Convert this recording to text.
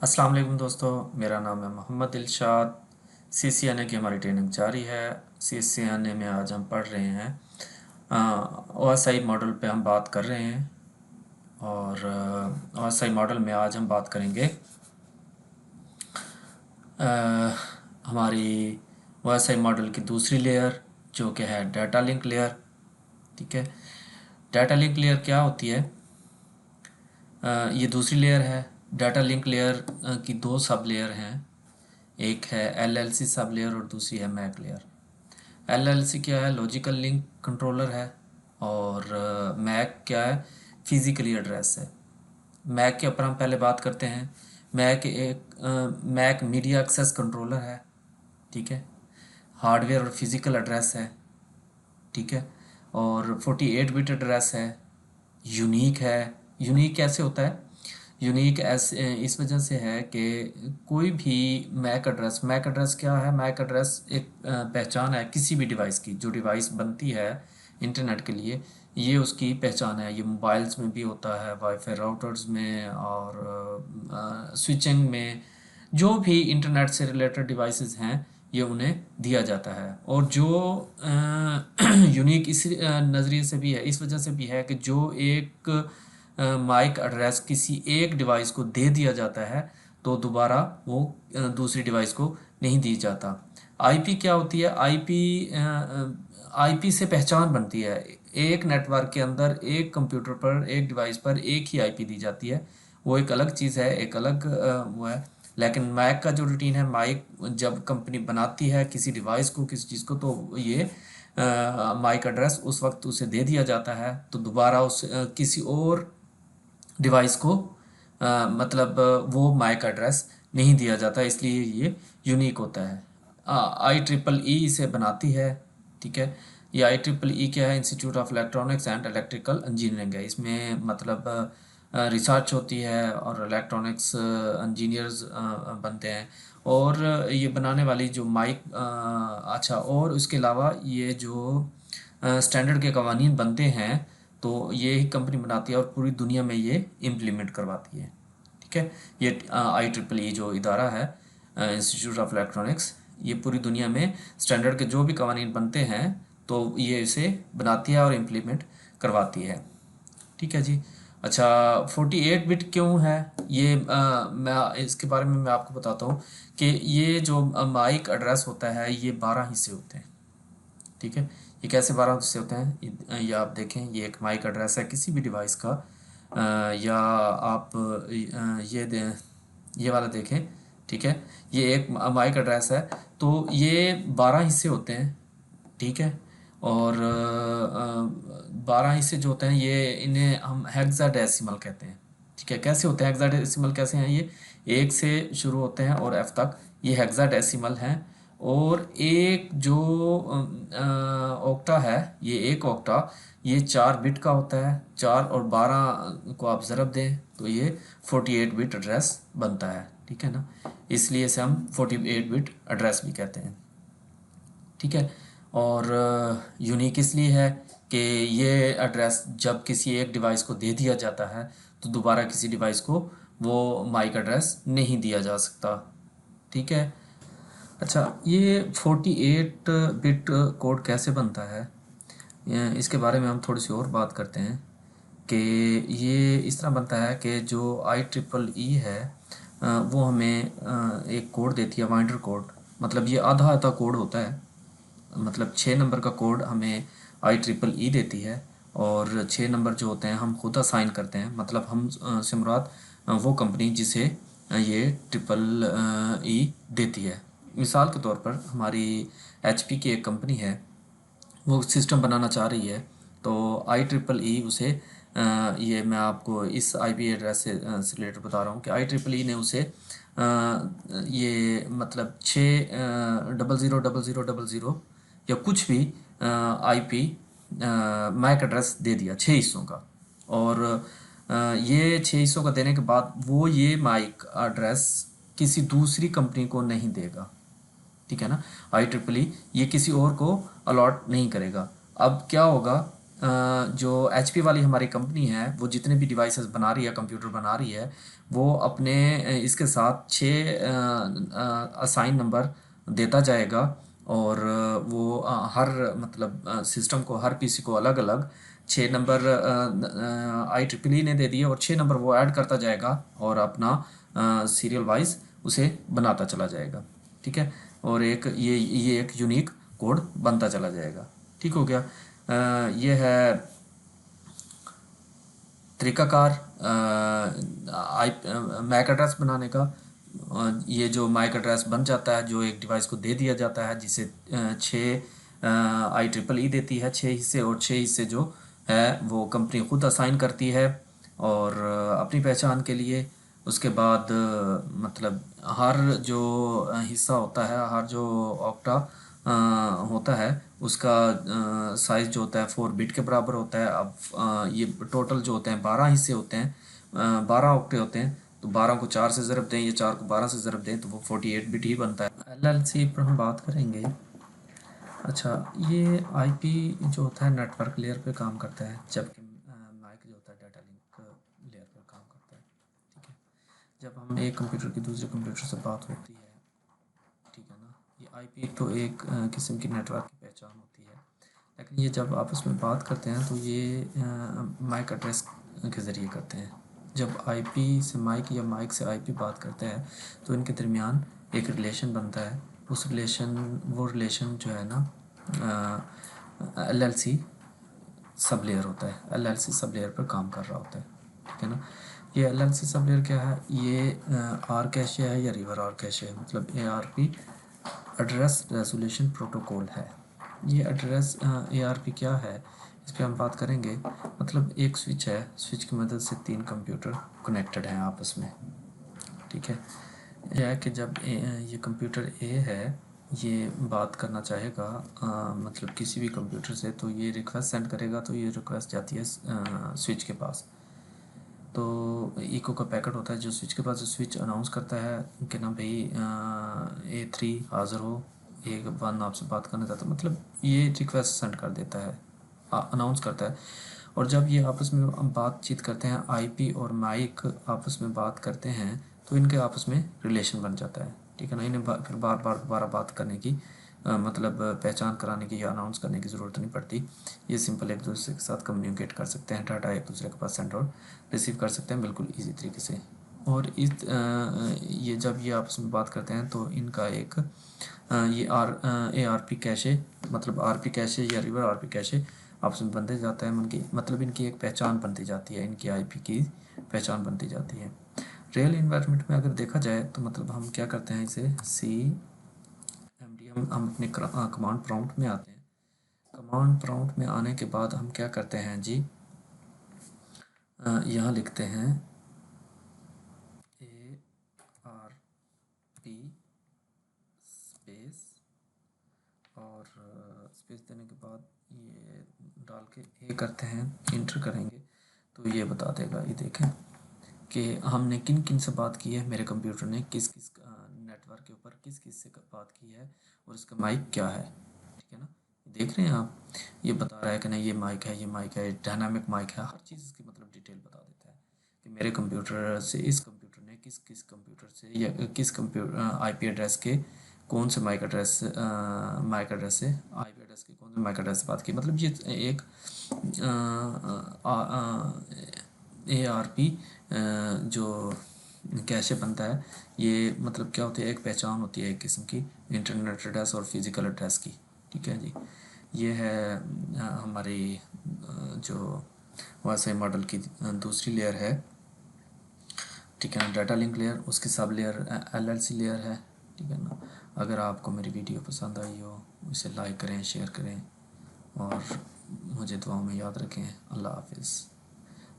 अस्सलाम वालेकुम दोस्तों, मेरा नाम है मोहम्मद इरशाद। CCNA की हमारी ट्रेनिंग जारी है। CCNA में आज हम पढ़ रहे हैं OSI मॉडल पे हम बात कर रहे हैं। और OSI मॉडल में आज हम बात करेंगे अ, हमारी OSI मॉडल की दूसरी लेयर जो कि है डाटा लिंक लेयर। ठीक है, डाटा लिंक लेयर क्या होती है? ये दूसरी लेयर है। डाटा लिंक लेयर की दो सब लेयर हैं। एक है LLC सब लेयर और दूसरी है मैक लेयर। LLC क्या है? लॉजिकल लिंक कंट्रोलर है। और मैक क्या है? फिजिकली एड्रेस है। मैक के ऊपर हम पहले बात करते हैं। मैक मीडिया एक्सेस कंट्रोलर है। ठीक है, हार्डवेयर और फिजिकल एड्रेस है। ठीक है, और 48 बिट एड्रेस है। यूनिक है। यूनिक कैसे होता है? यूनिक ऐसे इस वजह से है कि कोई भी मैक एड्रेस क्या है? मैक एड्रेस एक पहचान है किसी भी डिवाइस की। जो डिवाइस बनती है इंटरनेट के लिए, ये उसकी पहचान है। ये मोबाइल्स में भी होता है, वाईफाई राउटर्स में और स्विचिंग में। जो भी इंटरनेट से रिलेटेड डिवाइसेस हैं, ये उन्हें दिया जाता है। और जो यूनिक इस नज़रिए से भी है, इस वजह से भी है कि जो एक माइक एड्रेस किसी एक डिवाइस को दे दिया जाता है तो दोबारा वो दूसरी डिवाइस को नहीं दी जाता। आईपी क्या होती है? आईपी से पहचान बनती है। एक नेटवर्क के अंदर एक कंप्यूटर पर, एक डिवाइस पर एक ही आईपी दी जाती है। वो एक अलग चीज़ है, एक अलग वो है। लेकिन मैक का जो रूटीन है, माइक जब कंपनी बनाती है किसी डिवाइस को, किसी चीज़ को, तो ये माइक एड्रेस उस वक्त उसे दे दिया जाता है। तो दोबारा उस किसी और डिवाइस को मतलब वो मैक एड्रेस नहीं दिया जाता, इसलिए ये यूनिक होता है। IEEE इसे बनाती है। ठीक है, ये IEEE क्या है? Institute of electronics and electrical engineering है। इसमें मतलब रिसर्च होती है और इलेक्ट्रॉनिक्स इंजीनियर्स बनते हैं। और ये बनाने वाली जो माइक अच्छा, और उसके अलावा ये जो स्टैंडर्ड के कवानीन बनते हैं, तो ये ही कंपनी बनाती है और पूरी दुनिया में ये इम्प्लीमेंट करवाती है। ठीक है, ये IEEE जो इदारा है, इंस्टीट्यूट ऑफ इलेक्ट्रॉनिक्स, ये पूरी दुनिया में स्टैंडर्ड के जो भी कवानीन बनते हैं तो ये इसे बनाती है और इम्प्लीमेंट करवाती है। ठीक है जी। अच्छा, 48 बिट क्यों है? ये मैं इसके बारे में मैं आपको बताता हूँ कि ये जो माइक एड्रेस होता है, ये 12 हिस्से होते हैं। ठीक है, ये कैसे 12 हिस्से होते हैं? ये आप देखें, ये एक माइक एड्रेस है किसी भी डिवाइस का। या आप ये दें, ये वाला देखें। ठीक है, ये एक माइक एड्रेस है। तो ये 12 हिस्से होते हैं। ठीक है, और 12 हिस्से जो होते हैं, ये इन्हें हम हेक्साडेसिमल कहते हैं। ठीक है, कैसे होते हैं हेक्साडेसिमल? कैसे हैं ये? एक से शुरू होते हैं और एफ तक, ये हेक्साडेसिमल हैं। और एक जो ऑक्टा है, ये एक ऑक्टा, ये 4 बिट का होता है। 4 और 12 को आप ज़रब दें तो ये 48 बिट एड्रेस बनता है। ठीक है ना, इसलिए इसे हम 48 बिट एड्रेस भी कहते हैं। ठीक है, और यूनिक इसलिए है कि ये एड्रेस जब किसी एक डिवाइस को दे दिया जाता है तो दोबारा किसी डिवाइस को वो माइक एड्रेस नहीं दिया जा सकता। ठीक है, अच्छा, ये 48 बिट कोड कैसे बनता है? इसके बारे में हम थोड़ी सी और बात करते हैं कि ये इस तरह बनता है कि जो IEEE है वो हमें एक कोड देती है, बाइंडर कोड। मतलब ये आधा आधा कोड होता है। मतलब 6 नंबर का कोड हमें IEEE देती है, और 6 नंबर जो होते हैं हम खुद असाइन करते हैं। मतलब हम से मुराद वो कंपनी जिसे ये ट्रिपल ई देती है। मिसाल के तौर पर हमारी HP की एक कंपनी है, वो सिस्टम बनाना चाह रही है। तो IEEE उसे ये मैं आपको इस IP एड्रेस से रिलेटेड बता रहा हूँ कि IEEE ने उसे ये मतलब 6 000000 या कुछ भी IP मैक एड्रेस दे दिया 6 हिस्सों का। और ये 6 हिस्सों का देने के बाद वो ये माइक एड्रेस किसी दूसरी कंपनी को नहीं देगा। ठीक है ना, IEEE ये किसी और को अलॉट नहीं करेगा। अब क्या होगा? जो HP वाली हमारी कंपनी है वो जितने भी डिवाइसेस बना रही है, कंप्यूटर बना रही है, वो अपने इसके साथ 6 असाइन नंबर देता जाएगा। और वो हर मतलब सिस्टम को, हर पीसी को अलग अलग 6 नंबर IEEE ने दे दिए, और 6 नंबर वो ऐड करता जाएगा और अपना सीरियल वाइज उसे बनाता चला जाएगा। ठीक है, और एक ये एक यूनिक कोड बनता चला जाएगा। ठीक हो गया। ये है तरीक़ाकार आई मैक एड्रेस बनाने का। ये जो मैक एड्रेस बन जाता है, जो एक डिवाइस को दे दिया जाता है, जिसे 6 IEEE देती है 6 हिस्से, और 6 हिस्से जो है वो कंपनी खुद असाइन करती है और अपनी पहचान के लिए। उसके बाद मतलब हर जो हिस्सा होता है, हर जो ऑक्टा होता है, उसका साइज़ जो होता है 4 बिट के बराबर होता है। अब ये टोटल जो होते हैं 12 हिस्से होते हैं, 12 ऑक्टे होते हैं। तो 12 को 4 से ज़रब दें, ये 4 को 12 से ज़रब दें, तो वो 48 बिट ही बनता है। LLC पर हम बात करेंगे। अच्छा, ये IP जो होता है नेटवर्क लेयर पे काम करता है, जबकि माइक जो होता है डाटा लिंक लेयर पर काम करता है। ठीक है, जब हम एक कंप्यूटर की दूसरे कंप्यूटर से बात होती है, ठीक है ना, ये IP तो एक किस्म की नेटवर्क की पहचान होती है। लेकिन ये जब आपस में बात करते हैं तो ये माइक एड्रेस के ज़रिए करते हैं। जब IP से माइक या माइक से IP बात करते हैं तो इनके दरमियान एक रिलेशन बनता है। उस रिलेशन वो रिलेशन जो है ना LLC सब लेयर होता है। LLC सब लेयर पर काम कर रहा होता है। ठीक है ना, ये LLC सब लेयर क्या है? ये आर कैशे है या रिवर आर कैशे है, मतलब ARP एड्रेस रेजोल्यूशन प्रोटोकॉल है। ये एड्रेस ARP क्या है, इस पर हम बात करेंगे। मतलब एक स्विच है, स्विच की मदद से 3 कंप्यूटर कनेक्टेड हैं आपस में। ठीक है, यह है कि जब ये कंप्यूटर A है, ये बात करना चाहेगा मतलब किसी भी कंप्यूटर से, तो ये रिक्वेस्ट सेंड करेगा, तो ये रिक्वेस्ट जाती है स्विच के पास। तो इको का पैकेट होता है जो स्विच के पास, जो स्विच अनाउंस करता है कि ना भाई A3 हाज़िर हो, A1 आपसे बात करना चाहता है, मतलब ये रिक्वेस्ट सेंड कर देता है, अनाउंस करता है। और जब ये आपस में बातचीत करते हैं, IP और माइक आपस में बात करते हैं, तो इनके आपस में रिलेशन बन जाता है। ठीक है ना, इन्हें फिर बार बार दोबारा बात करने की मतलब पहचान कराने की या अनाउंस करने की ज़रूरत नहीं पड़ती। ये सिंपल एक दूसरे के साथ कम्युनिकेट कर सकते हैं, डाटा एक दूसरे के पास सेंड और रिसीव कर सकते हैं बिल्कुल ईजी तरीके से। और ये जब ये आपस में बात करते हैं तो इनका एक ये ARP कैशे, मतलब RP कैशे या रिवर RP कैशे आपस में बनते जाता है। मतलब इनकी एक पहचान बनती जाती है, इनकी IP की पहचान बनती जाती है। रियल इन्वायरमेंट में अगर देखा जाए तो मतलब हम क्या करते हैं, इसे CMD हम अपने कमांड प्रॉम्प्ट में आते हैं। कमांड प्रॉम्प्ट में आने के बाद हम क्या करते हैं जी, यहाँ लिखते हैं ARP स्पेस, और स्पेस देने के बाद ये डाल के A करते हैं, इंटर करेंगे तो ये बता देगा। ये देखें कि हमने किन किन से बात की है, मेरे कंप्यूटर ने किस किस नेटवर्क के ऊपर किस किस से बात की है, और इसका माइक क्या है। ठीक है ना, देख रहे हैं आप, ये बता रहा है कि नहीं ये माइक है, ये माइक है, डायनामिक माइक है, हर चीज़ इसकी मतलब डिटेल बता देता है कि मेरे कंप्यूटर से इस कंप्यूटर ने किस किस कंप्यूटर से या किस कंप्यूटर IP एड्रेस के कौन से माइक एड्रेस से IP एड्रेस के कौन से माइक एड्रेस से बात की। मतलब ये एक ARP जो कैशे बनता है, ये मतलब क्या होती है, एक पहचान होती है एक किस्म की इंटरनेट एड्रेस और फिज़िकल एड्रेस की। ठीक है जी, ये है हमारी जो वाईफाई मॉडल की दूसरी लेयर है। ठीक है ना, डाटा लिंक लेयर, उसकी सब लेयर LLC लेयर है। ठीक है ना, अगर आपको मेरी वीडियो पसंद आई हो, इसे लाइक करें, शेयर करें, और मुझे दुआओं में याद रखें। अल्लाह हाफिज़।